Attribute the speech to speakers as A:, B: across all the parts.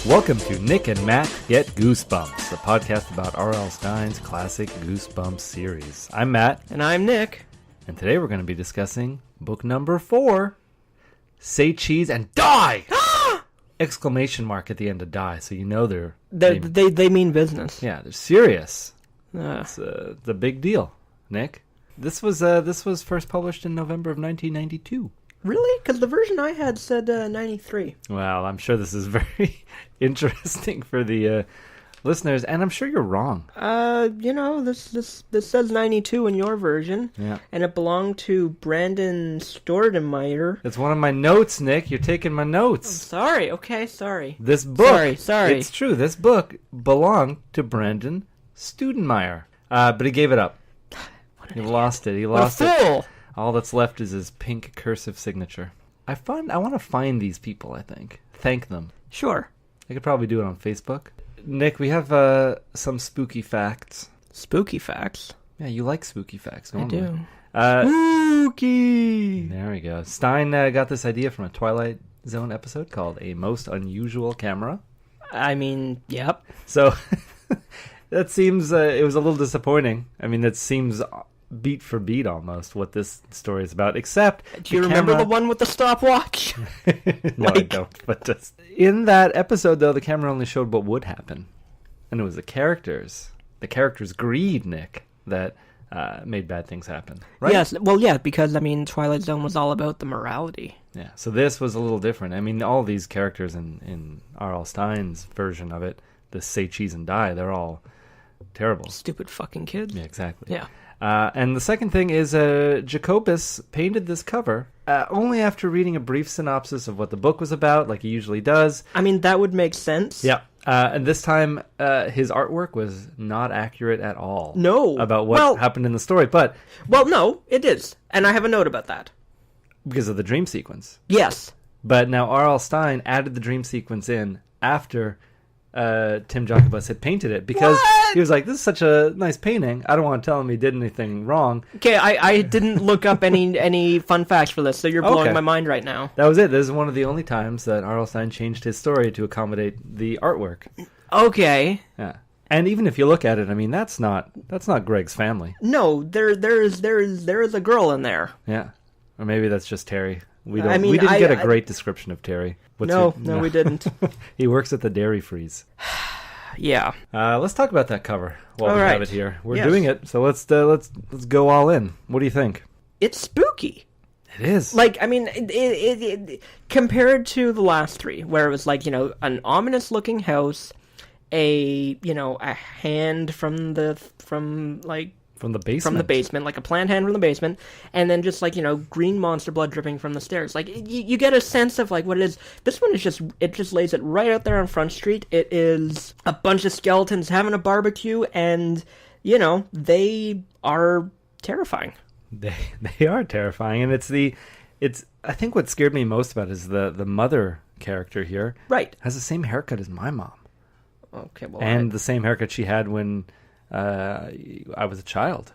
A: Welcome to Nik and Matt Get Goosebumps, a podcast about R.L. Stine's classic Goosebumps series. I'm Matt.
B: And I'm Nick.
A: And today we're going to be discussing book number 4, Say Cheese and Die! Exclamation mark at the end of die, so you know
B: They mean business.
A: Yeah, they're serious. It's a big deal, Nick. This was first published in November of 1992.
B: Really? Because the version I had said 93.
A: Well, I'm sure this is very interesting for the listeners, and I'm sure you're wrong.
B: This says 92 in your version.
A: Yeah.
B: And it belonged to Brandon Stordemeyer.
A: It's one of my notes, Nick. You're taking my notes.
B: Sorry. Okay, sorry.
A: This book.
B: Sorry.
A: It's true. This book belonged to Brandon Studemeyer, but he gave it up. He lost it. He lost it.
B: What a fool!
A: All that's left is his pink cursive signature. I want to find these people, I think. Thank them.
B: Sure.
A: I could probably do it on Facebook. Nick, we have some spooky facts.
B: Spooky facts?
A: Yeah, you like spooky facts, don't
B: I do.
A: Spooky! There we go. Stine got this idea from a Twilight Zone episode called A Most Unusual Camera.
B: I mean, yep.
A: So, that seems, it was a little disappointing. I mean, that seems beat for beat almost what this story is about, except
B: do you remember the one with the stopwatch?
A: No, I don't, but just in that episode though, the camera only showed what would happen, and it was the characters greed, Nick, that made bad things happen, right?
B: Yes, well, yeah, because I mean Twilight Zone was all about the morality.
A: Yeah, so this was a little different. I mean, all these characters in R.L. Stine's version of it, the Say Cheese and Die, they're all terrible,
B: Stupid fucking kids.
A: Yeah, exactly.
B: Yeah.
A: And the second thing is Jacobus painted this cover only after reading a brief synopsis of what the book was about, like he usually does.
B: I mean, that would make sense.
A: Yeah. And this time, his artwork was not accurate at all.
B: No.
A: About what happened in the story. But
B: well, no, it is. And I have a note about that.
A: Because of the dream sequence.
B: Yes.
A: But now R.L. Stine added the dream sequence in after Tim Jacobus had painted it, because he was like, this is such a nice painting, I don't want to tell him he did anything wrong.
B: Okay, I didn't look up any fun facts for this, so you're blowing my mind right now.
A: That was it. This is one of the only times that R.L. Stine changed his story to accommodate the artwork.
B: Okay.
A: Yeah. And even if you look at it, I mean, that's not Greg's family.
B: No, there is a girl in there.
A: Yeah. Or maybe that's just Terry. We
B: I mean,
A: didn't get a great description of Terry.
B: No, we didn't.
A: He works at the Dairy Freeze.
B: Yeah.
A: Let's talk about that cover while we have it here. We're doing it, so let's go all in. What do you think?
B: It's spooky.
A: It is.
B: Like, I mean, it compared to the last three, where it was like, an ominous-looking house, a hand from the basement, like a plant hand from the basement, and then just like, green monster blood dripping from the stairs. Like, you get a sense of like what it is. This one is just lays it right out there on Front Street. It is a bunch of skeletons having a barbecue, and, they are terrifying.
A: They are terrifying, and it's I think what scared me most about it is the mother character here.
B: Right.
A: Has the same haircut as my mom.
B: Okay, well.
A: And the same haircut she had when I was a child.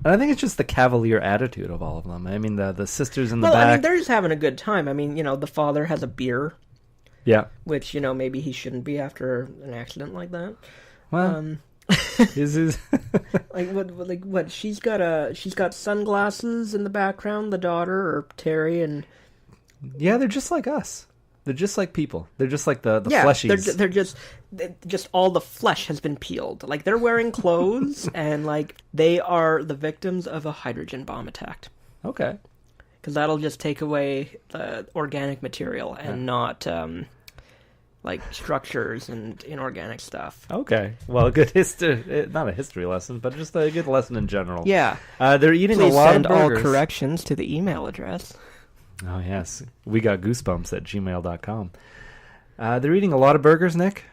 A: And I think it's just the cavalier attitude of all of them. I mean, the sisters in the back.
B: I mean, they're just having a good time. I mean, the father has a beer.
A: Yeah.
B: Which, maybe he shouldn't be after an accident like that.
A: Well, is
B: like what? She's got sunglasses in the background. The daughter, or Terry, and
A: yeah, they're just like us. They're just like people. They're just like the fleshies.
B: They're just all the flesh has been peeled. Like, they're wearing clothes, and like they are the victims of a hydrogen bomb attack.
A: Okay.
B: Because that'll just take away the organic material and not like structures and inorganic stuff.
A: Okay. Well, good history. Not a history lesson, but just a good lesson in general.
B: Yeah.
A: They're eating
B: Please
A: a lot of
B: send
A: burgers.
B: all corrections to the email address.
A: Oh, yes. WEGOTGOOSEBUMPS@gmail.com. They're eating a lot of burgers, Nick.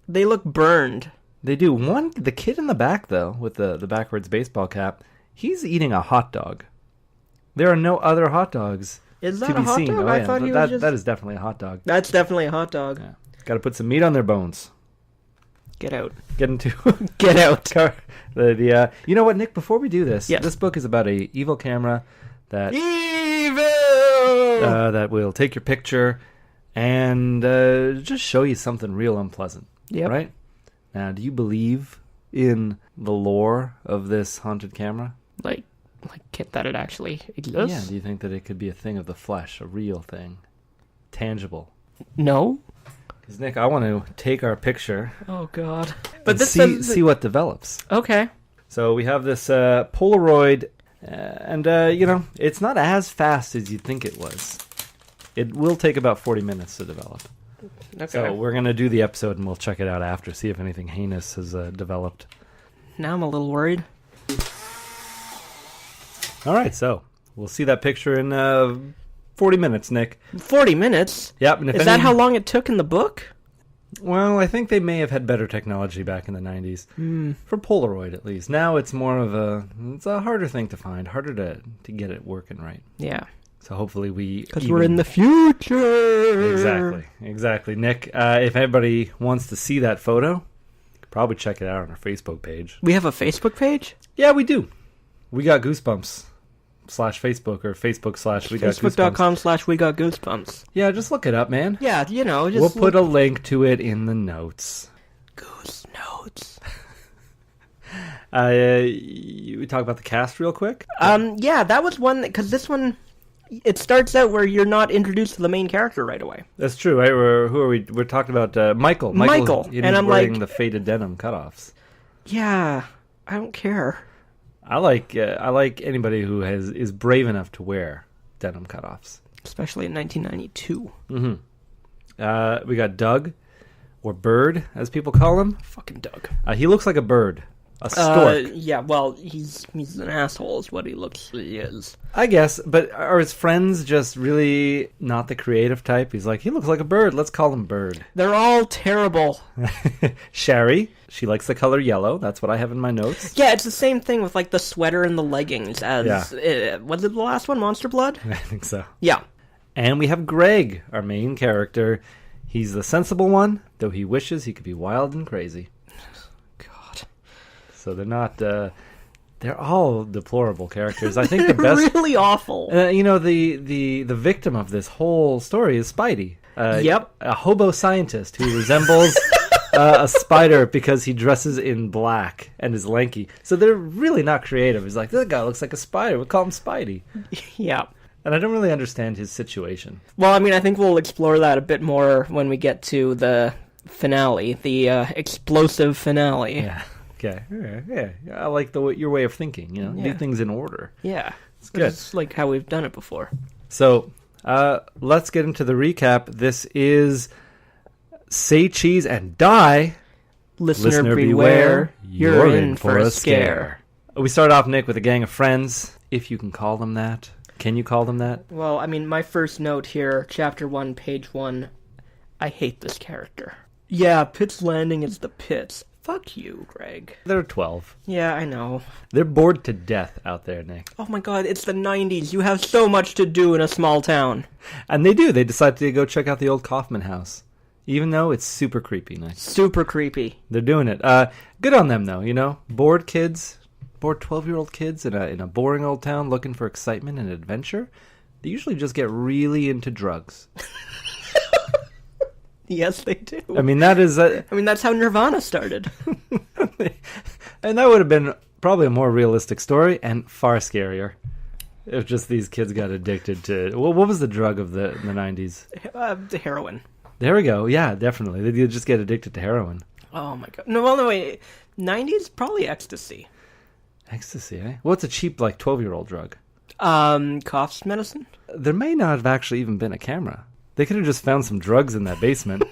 B: They look burned.
A: They do. The kid in the back, though, with the backwards baseball cap, he's eating a hot dog. There are no other hot dogs
B: Is that
A: to be
B: a hot
A: seen.
B: dog?
A: Oh,
B: I
A: yeah.
B: thought he was just...
A: That is definitely a hot dog.
B: That's definitely a hot dog.
A: Yeah. Got to put some meat on their bones.
B: Get out.
A: Get into...
B: Get out.
A: You know what, Nick? Before we do this,
B: yes.
A: This book is about a evil camera that...
B: Evil!
A: that will take your picture and just show you something real unpleasant.
B: Yep.
A: Right? Now, do you believe in the lore of this haunted camera?
B: Like that it actually exists?
A: Yeah, do you think that it could be a thing of the flesh, a real thing? Tangible?
B: No.
A: Because, Nick, I want to take our picture.
B: Oh, God.
A: But see what develops.
B: Okay.
A: So we have this Polaroid, and, it's not as fast as you'd think it was. It will take about 40 minutes to develop.
B: Okay.
A: So we're going to do the episode, and we'll check it out after, see if anything heinous has developed.
B: Now I'm a little worried.
A: All right, so we'll see that picture in 40 minutes, Nick.
B: 40 minutes?
A: Yep. And
B: Is that how long it took in the book?
A: Well, I think they may have had better technology back in the 90s. For Polaroid, at least. Now it's more of it's a harder thing to find, harder to get it working right.
B: Yeah.
A: So hopefully
B: because we're in the future.
A: Exactly. Nick, if anybody wants to see that photo, you could probably check it out on our Facebook page.
B: We have a Facebook page?
A: Yeah, we do. We got Goosebumps /Facebook or Facebook / We Got Goosebumps.
B: Facebook.com/WeGotGoosebumps.
A: Yeah, just look it up, man.
B: Yeah, just
A: we'll put a link to it in the notes.
B: Goose notes.
A: We talk about the cast real quick.
B: Yeah, that was one because this one, it starts out where you're not introduced to the main character right away.
A: That's true, right? Who are we? We're talking about Michael.
B: Michael,
A: and I'm wearing the faded denim cutoffs.
B: Yeah, I don't care.
A: I like anybody who is brave enough to wear denim cutoffs,
B: especially in 1992.
A: We got Doug, or Bird, as people call him.
B: Fucking Doug.
A: He looks like a bird, a stork.
B: Yeah, well, he's an asshole, is what he is.
A: I guess, but are his friends just really not the creative type? He's like, he looks like a bird. Let's call him Bird.
B: They're all terrible.
A: Shari, she likes the color yellow. That's what I have in my notes.
B: Yeah, it's the same thing with like the sweater and the leggings as, was it the last one, Monster Blood?
A: I think so.
B: Yeah.
A: And we have Greg, our main character. He's the sensible one, though he wishes he could be wild and crazy.
B: God.
A: So they're not... they're all deplorable characters. I think the best...
B: really awful.
A: The victim of this whole story is Spidey.
B: Yep.
A: A hobo scientist who resembles a spider because he dresses in black and is lanky. So they're really not creative. He's like, that guy looks like a spider. We'll call him Spidey.
B: Yeah.
A: And I don't really understand his situation.
B: Well, I mean, I think we'll explore that a bit more when we get to the finale, the explosive finale.
A: Yeah. Okay. Yeah. I like your way of thinking. Do things in order.
B: Yeah.
A: It's good.
B: It's like how we've done it before.
A: So, let's get into the recap. This is Say Cheese and Die.
B: Listener beware. You're in for a scare.
A: We start off, Nick, with a gang of friends, if you can call them that. Can you call them that?
B: Well, I mean, my first note here, chapter 1, page 1, I hate this character. Yeah, Pitt's Landing is the pits. Fuck you, Greg.
A: They're 12.
B: Yeah, I know.
A: They're bored to death out there, Nick.
B: Oh my god, it's the 90s. You have so much to do in a small town.
A: And they do. They decide to go check out the old Kaufman house. Even though it's super creepy, Nick.
B: Super creepy.
A: They're doing it. Good on them, though, Bored kids, bored 12-year-old kids in a boring old town looking for excitement and adventure. They usually just get really into drugs.
B: Yes, they do.
A: I mean, that's
B: how Nirvana started.
A: And that would have been probably a more realistic story and far scarier if just these kids got addicted to... What was the drug of the 90s?
B: The heroin.
A: There we go. Yeah, definitely. They just get addicted to heroin.
B: Oh, my God. No, wait. 90s? Probably ecstasy.
A: Ecstasy, eh? What's a cheap, 12-year-old drug?
B: Coughs medicine?
A: There may not have actually even been a camera. They could have just found some drugs in that basement,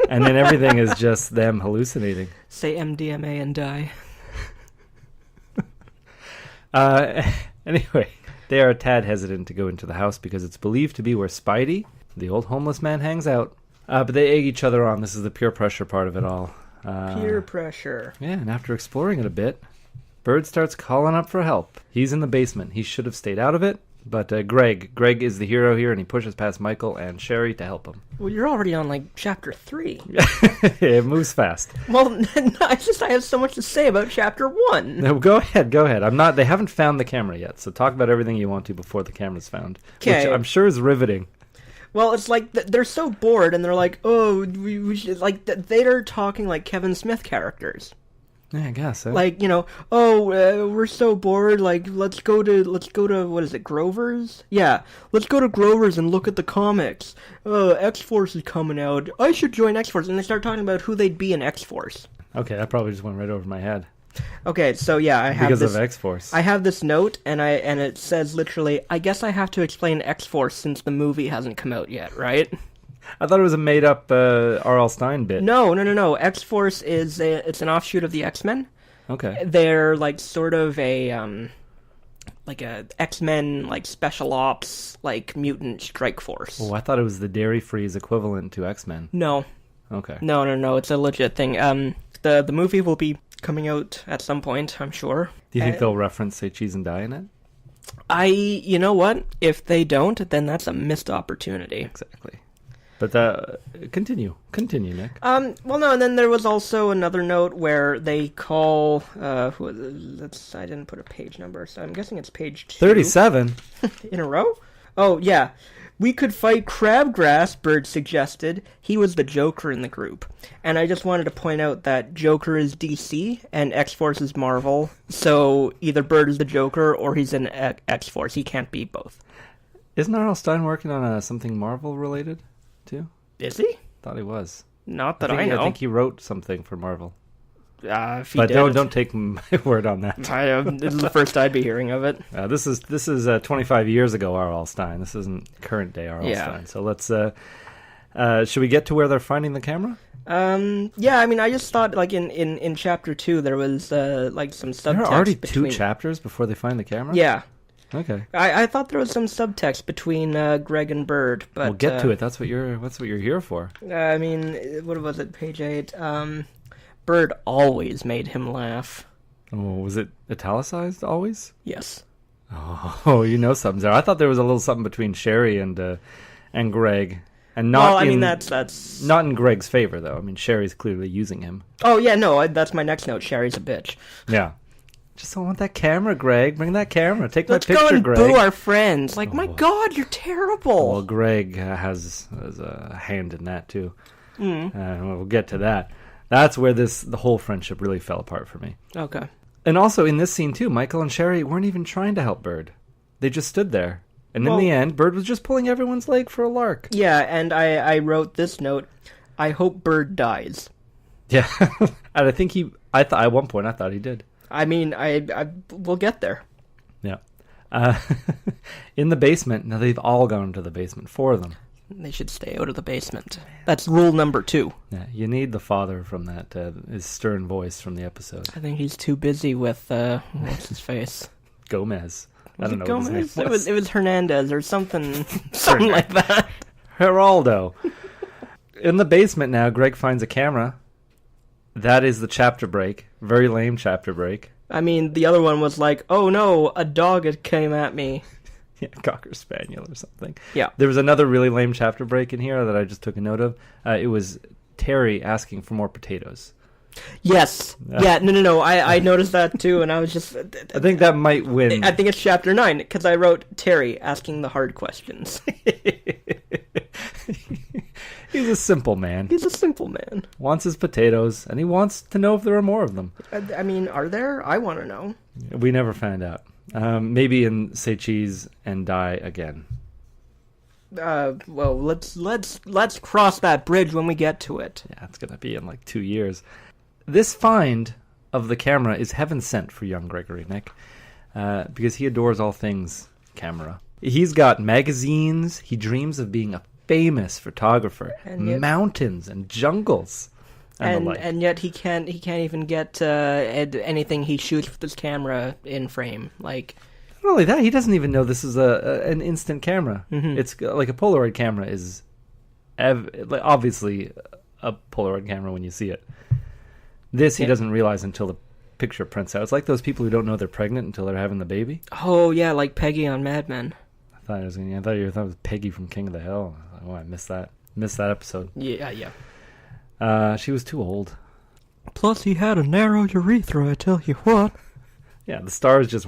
A: and then everything is just them hallucinating.
B: Say MDMA and die.
A: Anyway, they are a tad hesitant to go into the house because it's believed to be where Spidey, the old homeless man, hangs out. But they egg each other on. This is the peer pressure part of it all.
B: Peer pressure.
A: Yeah, and after exploring it a bit, Bird starts calling up for help. He's in the basement. He should have stayed out of it. But Greg is the hero here, and he pushes past Michael and Shari to help him.
B: Well, you're already on, chapter 3.
A: It moves fast.
B: Well, I have so much to say about chapter 1.
A: No, go ahead. They haven't found the camera yet, so talk about everything you want to before the camera's found.
B: Okay.
A: Which I'm sure is riveting.
B: Well, it's like they're so bored, and they're like, "Oh, we should," like they're talking like Kevin Smith characters.
A: Yeah, I guess.
B: Like, we're so bored. Like, let's go to what is it, Grover's? Yeah, let's go to Grover's and look at the comics. X-Force is coming out. I should join X-Force, and they start talking about who they'd be in X-Force.
A: Okay, that probably just went right over my head.
B: Okay, so yeah, I have
A: because
B: this,
A: of X-Force.
B: I have this note, and it says literally, I guess I have to explain X-Force since the movie hasn't come out yet, right?
A: I thought it was a made-up R.L. Stein bit.
B: No. X-Force it's an offshoot of the X-Men.
A: Okay.
B: They're like sort of a X-Men like special ops like mutant strike force.
A: Oh, I thought it was the Dairy Freeze equivalent to X-Men.
B: No.
A: Okay.
B: No. It's a legit thing. The movie will be coming out at some point, I'm sure.
A: Do you think they'll reference Say Cheese and Die in it?
B: You know what? If they don't, then that's a missed opportunity.
A: Exactly. But continue, Nick.
B: Well, no, and then there was also another note where they call. I didn't put a page number, so I'm guessing it's page 2.
A: 37
B: in a row. Oh yeah, we could fight Crabgrass. Bird suggested. He was the Joker in the group, and I just wanted to point out that Joker is DC and X-Force is Marvel. So either Bird is the Joker or he's in X-Force. He can't be both.
A: Isn't R.L. Stein working on something Marvel related? Too?
B: Is he?
A: Thought he was.
B: Not that I know.
A: I think he wrote something for Marvel.
B: If he
A: but
B: did,
A: don't take my word on that.
B: This is the first I'd be hearing of it.
A: This is 25 years ago R.L. Stein. This isn't current day R.L. Stein. So let's. Should we get to where they're finding the camera?
B: Yeah. I mean, I just thought like in chapter 2 there was like some subtext.
A: There are already 2 chapters before they find the camera.
B: Yeah.
A: Okay.
B: I thought there was some subtext between Greg and Bird, but
A: we'll get to it. That's what you're here for.
B: I mean, what was it? Page 8. Bird always made him laugh.
A: Oh, was it italicized always?
B: Yes.
A: Oh, you know something there. I thought there was a little something between Shari and Greg, and not.
B: Well, I mean that's
A: not in Greg's favor though. I mean, Shari's clearly using him.
B: Oh yeah, no, that's my next note. Shari's a bitch.
A: Yeah. Just don't want that camera, Greg. Bring that camera. Take my picture,
B: Greg. Let's go and
A: Greg.
B: boo our friends. Like, my God, you're terrible.
A: Well, Greg has a hand in that, too. We'll get to that. That's where the whole friendship really fell apart for me.
B: Okay.
A: And also, in this scene, too, Michael and Shari weren't even trying to help Bird. They just stood there. And in the end, Bird was just pulling everyone's leg for a lark.
B: Yeah, and I wrote this note, I hope Bird dies.
A: Yeah. And I think at one point, I thought he did.
B: I mean, we'll get there.
A: Yeah. In the basement, now they've all gone to the basement, 4 of them.
B: They should stay out of the basement. That's rule number 2.
A: Yeah, you need the father from that, his stern voice from the episode.
B: I think he's too busy with, what's his face?
A: Gomez.
B: Was
A: I don't know
B: Gomez?
A: what his name was.
B: It was Hernandez or something like that.
A: Geraldo. In the basement now, Greg finds a camera. That is the chapter break. Very lame chapter break.
B: I mean, the other one was like, oh no, a dog came at me.
A: Yeah, Cocker Spaniel or something.
B: Yeah.
A: There was another really lame chapter break in here that I just took a note of. It was Terry asking for more potatoes.
B: Yes. Yeah, no. I noticed that too, and I was just...
A: I think that might win.
B: I think it's chapter 9, because I wrote Terry asking the hard questions.
A: He's a simple man.
B: He's a simple man.
A: Wants his potatoes, and he wants to know if there are more of them.
B: I mean, are there? I want to know.
A: We never found out. Maybe in Say Cheese and Die again.
B: Well, let's cross that bridge when we get to it.
A: Yeah, it's gonna be in like 2 years. This find of the camera is heaven sent for young Gregory, Nick, because he adores all things camera. He's got magazines. He dreams of being a famous photographer, and mountains and jungles,
B: and yet he can't even get anything he shoots with his camera in frame. Like,
A: not only that, he doesn't even know this is an instant camera.
B: Mm-hmm.
A: It's like a Polaroid camera is obviously a Polaroid camera when you see it. This he doesn't realize until the picture prints out. It's like those people who don't know they're pregnant until they're having the baby.
B: Oh yeah, like Peggy on Mad Men.
A: I thought it was Peggy from King of the Hill. Oh, I missed that episode.
B: Yeah.
A: She was too old.
B: Plus, he had a narrow urethra, I tell you what.
A: Yeah, the stars just